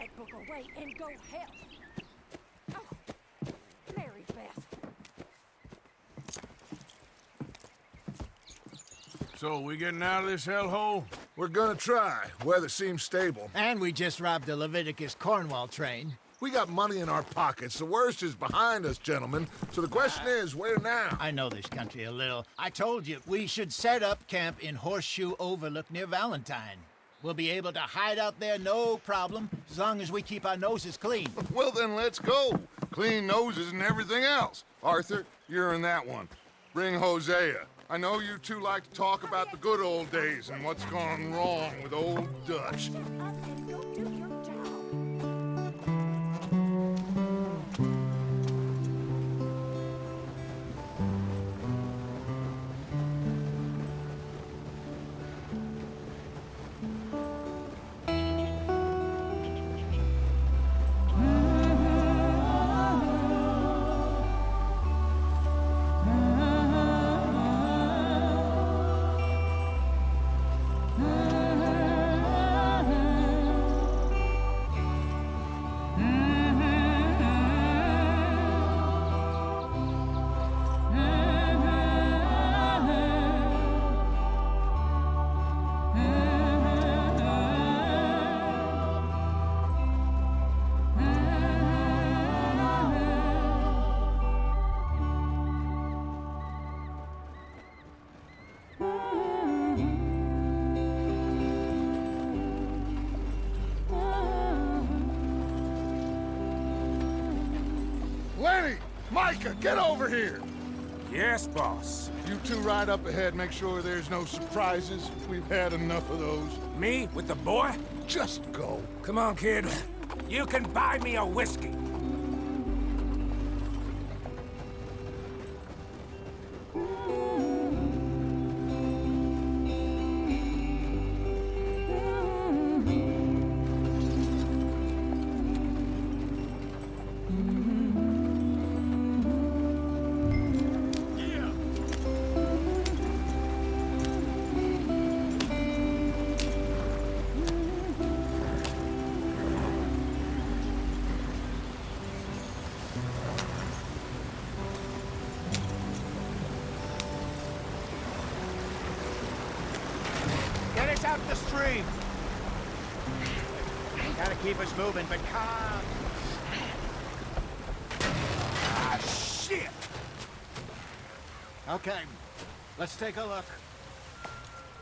that book away and go help. Oh, Mary Beth. So, we getting out of this hellhole? We're gonna try. Weather seems stable. And we just robbed the Leviticus Cornwall train. We got money in our pockets. The worst is behind us, gentlemen. So the question is, where now? I know this country a little. I told you, we should set up camp in Horseshoe Overlook near Valentine. We'll be able to hide out there, no problem, as long as we keep our noses clean. Well, then let's go. Clean noses and everything else. Arthur, you're in that one. Bring Hosea. I know you two like to talk about the good old days and what's gone wrong with old Dutch. Shut up and go do your job. Lenny! Micah, get over here! Yes, boss. You two ride up ahead, make sure there's no surprises. We've had enough of those. Me with the boy? Just go. Come on, kid. You can buy me a whiskey. Get us out the stream. Gotta keep us moving, but calm. Ah, shit! Okay, let's take a look.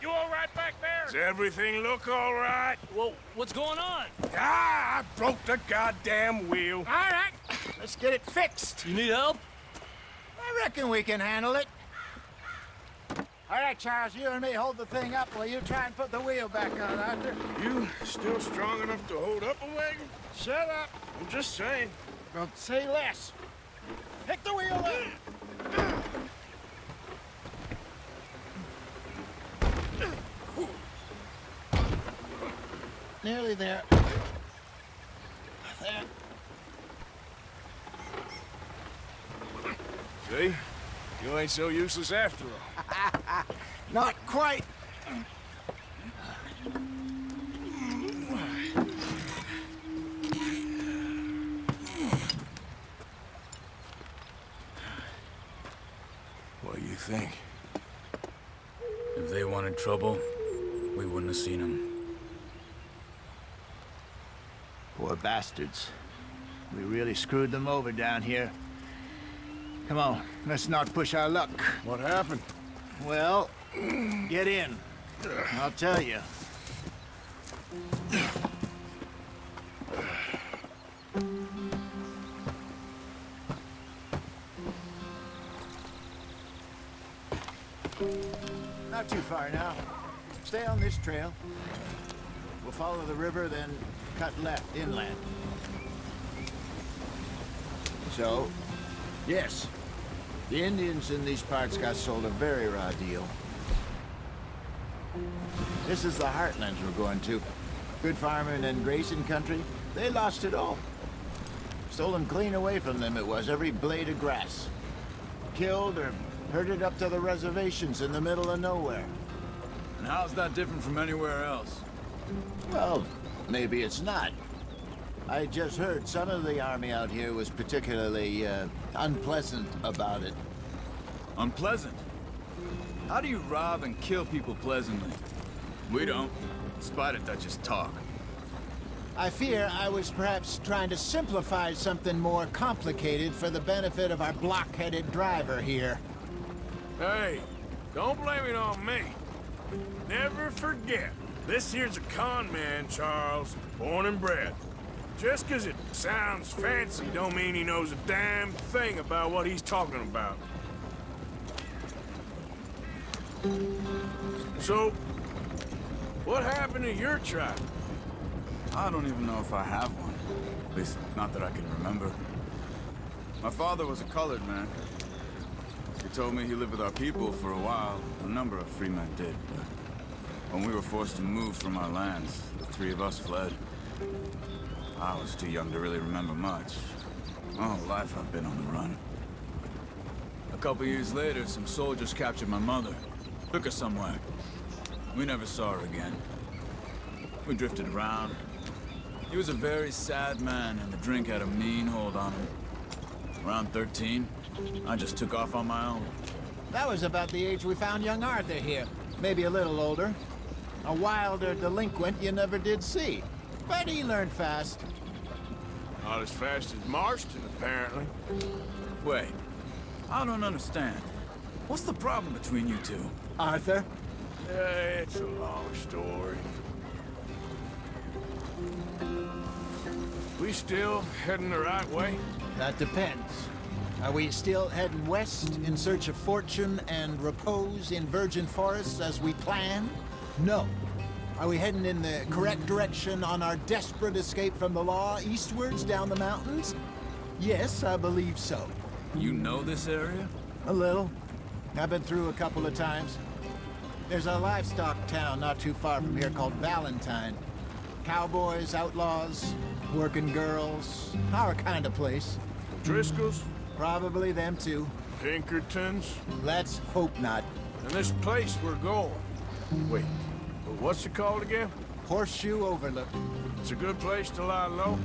You all right back there? Does everything look all right? Well, what's going on? Ah, I broke the goddamn wheel. All right, let's get it fixed. You need help? I reckon we can handle it. All right, Charles, you and me hold the thing up while you try and put the wheel back on, Arthur. You still strong enough to hold up a wagon? Shut up. I'm just saying. Well, say less. Pick the wheel up. Nearly there. There. See? You ain't so useless after all. Not quite. What do you think? If they wanted trouble, we wouldn't have seen them. Poor bastards. We really screwed them over down here. Come on, let's not push our luck. What happened? Well, get in. I'll tell you. Not too far now. Stay on this trail. We'll follow the river, then cut left inland. So, yes, the Indians in these parts got sold a very raw deal. This is the heartlands we're going to. Good farming and grazing country, they lost it all. Stolen clean away from them it was, every blade of grass. Killed or herded up to the reservations in the middle of nowhere. And how's that different from anywhere else? Well, maybe it's not. I just heard some of the army out here was particularly, unpleasant about it. Unpleasant? How do you rob and kill people pleasantly? We don't, in spite of Dutch's talk. I fear I was perhaps trying to simplify something more complicated for the benefit of our block-headed driver here. Hey, don't blame it on me. Never forget, this here's a con man, Charles, born and bred. Just 'cause it sounds fancy don't mean he knows a damn thing about what he's talking about. So, what happened to your tribe? I don't even know if I have one. At least, not that I can remember. My father was a colored man. He told me he lived with our people for a while. A number of free men did. But when we were forced to move from our lands, the three of us fled. I was too young to really remember much. All life I've been on the run. A couple years later, some soldiers captured my mother. Took her somewhere. We never saw her again. We drifted around. He was a very sad man, and the drink had a mean hold on him. Around 13, I just took off on my own. That was about the age we found young Arthur here. Maybe a little older. A wilder delinquent you never did see. But he learned fast. Not as fast as Marston, apparently. Wait, I don't understand. What's the problem between you two? Arthur? It's a long story. We still heading the right way? That depends. Are we still heading west in search of fortune and repose in virgin forests as we planned? No. Are we heading in the correct direction on our desperate escape from the law eastwards down the mountains? Yes, I believe so. You know this area? A little. I've been through a couple of times. There's a livestock town not too far from here called Valentine. Cowboys, outlaws, working girls, our kind of place. Driscoll's? Probably them too. Pinkertons? Let's hope not. And this place we're going. Wait, what's it called again? Horseshoe Overlook. It's a good place to lie low.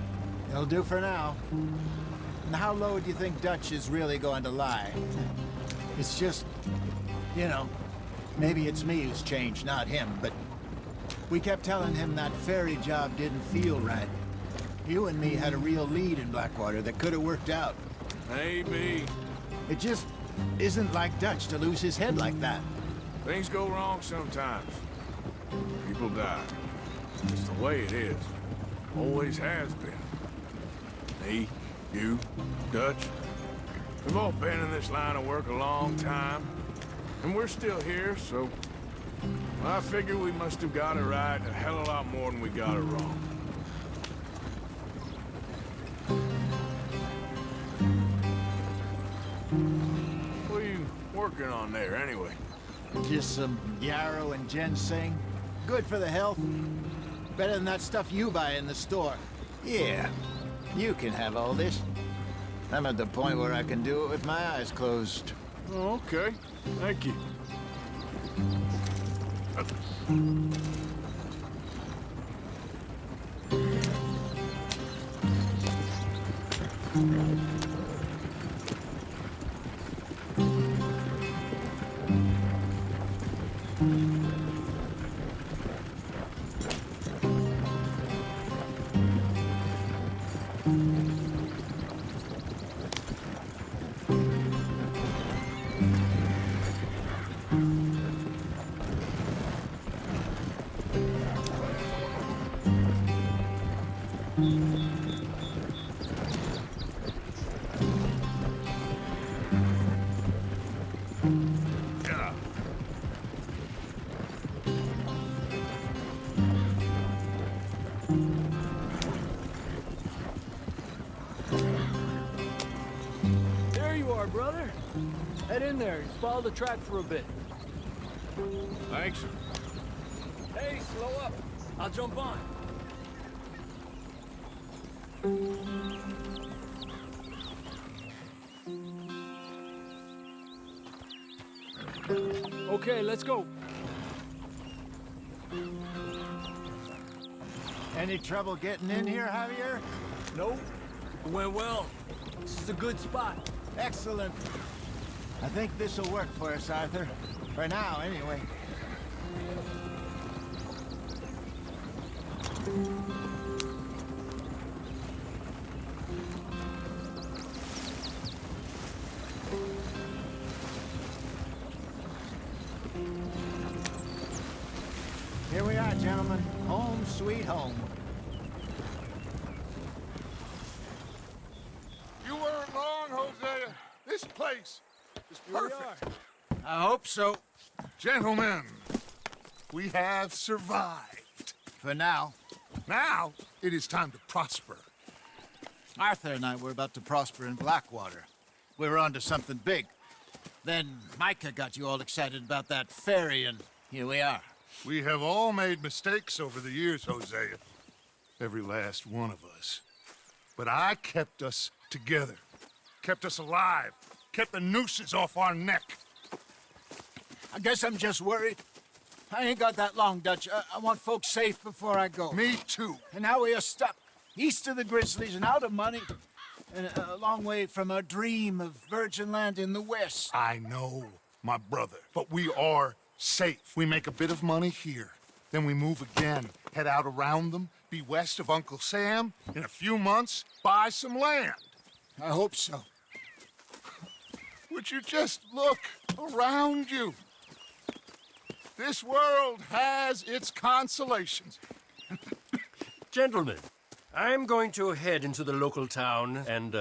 It'll do for now. And how low do you think Dutch is really going to lie? It's just, you know, maybe it's me who's changed, not him, but we kept telling him that ferry job didn't feel right. You and me had a real lead in Blackwater that could have worked out. Maybe. It just isn't like Dutch to lose his head like that. Things go wrong sometimes. People die. It's the way it is. Always has been. Me, you, Dutch. We've all been in this line of work a long time. And we're still here, so I figure we must have got it right a hell of a lot more than we got it wrong. What are you working on there, anyway? Just some yarrow and ginseng. Good for the health. Better than that stuff you buy in the store. Yeah, you can have all this. I'm at the point where I can do it with my eyes closed. Oh, okay. Thank you. There you are, brother. Head in there. Follow the track for a bit. Thanks. Hey, slow up. I'll jump on. Okay, let's go. Any trouble getting in here, Javier? Nope. It went well. This is a good spot. Excellent. I think this'll work for us, Arthur. For now, anyway. Here we are, gentlemen. Home sweet home. You weren't wrong, Hosea. This place is perfect. I hope so. Gentlemen, we have survived. For now. Now, it is time to prosper. Arthur and I were about to prosper in Blackwater. We were onto something big. Then Micah got you all excited about that ferry, and here we are. We have all made mistakes over the years, Hosea. Every last one of us. But I kept us together. Kept us alive. Kept the nooses off our neck. I guess I'm just worried. I ain't got that long, Dutch. I want folks safe before I go. Me too. And now we are stuck, east of the Grizzlies and out of money, and a long way from our dream of virgin land in the west. I know, my brother. But we are safe. We make a bit of money here. Then we move again, head out around them, be west of Uncle Sam. In a few months, buy some land. I hope so. Would you just look around you? This world has its consolations. Gentlemen, I'm going to head into the local town and,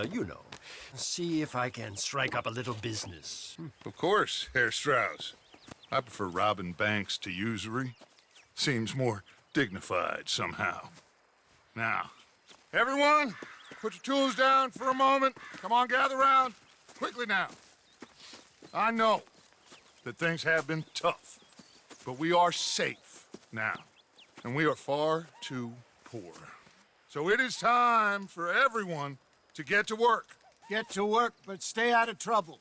see if I can strike up a little business. Of course, Herr Strauss. I prefer robbing banks to usury. Seems more dignified somehow. Now, everyone, put your tools down for a moment. Come on, gather round. Quickly now. I know that things have been tough, but we are safe now, and we are far too poor. So it is time for everyone to get to work. Get to work, but stay out of trouble.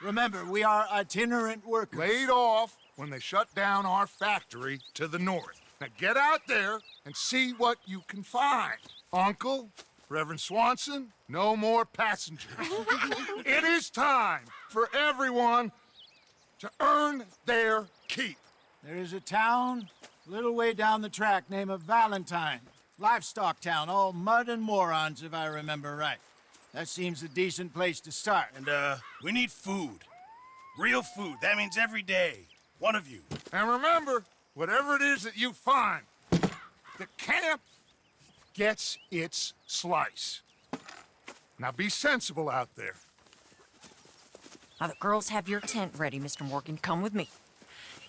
Remember, we are itinerant workers. Laid off when they shut down our factory to the north. Now get out there and see what you can find. Uncle, Reverend Swanson, no more passengers. It is time for everyone to earn their keep. There is a town a little way down the track named Valentine. Livestock town, all mud and morons, if I remember right. That seems a decent place to start. And, we need food. Real food. That means every day. One of you. And remember, whatever it is that you find, the camp gets its slice. Now be sensible out there. Now, the girls have your tent ready, Mr. Morgan. Come with me.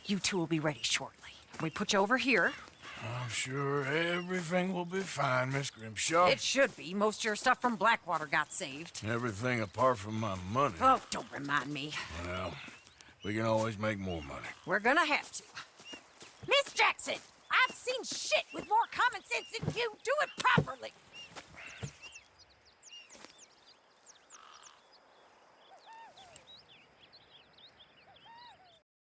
You two will be ready shortly. We put you over here. I'm sure everything will be fine, Miss Grimshaw. It should be. Most of your stuff from Blackwater got saved. Everything apart from my money. Oh, don't remind me. Well, we can always make more money. We're gonna have to. Miss Jackson, I've seen shit with more common sense than you. Do it properly.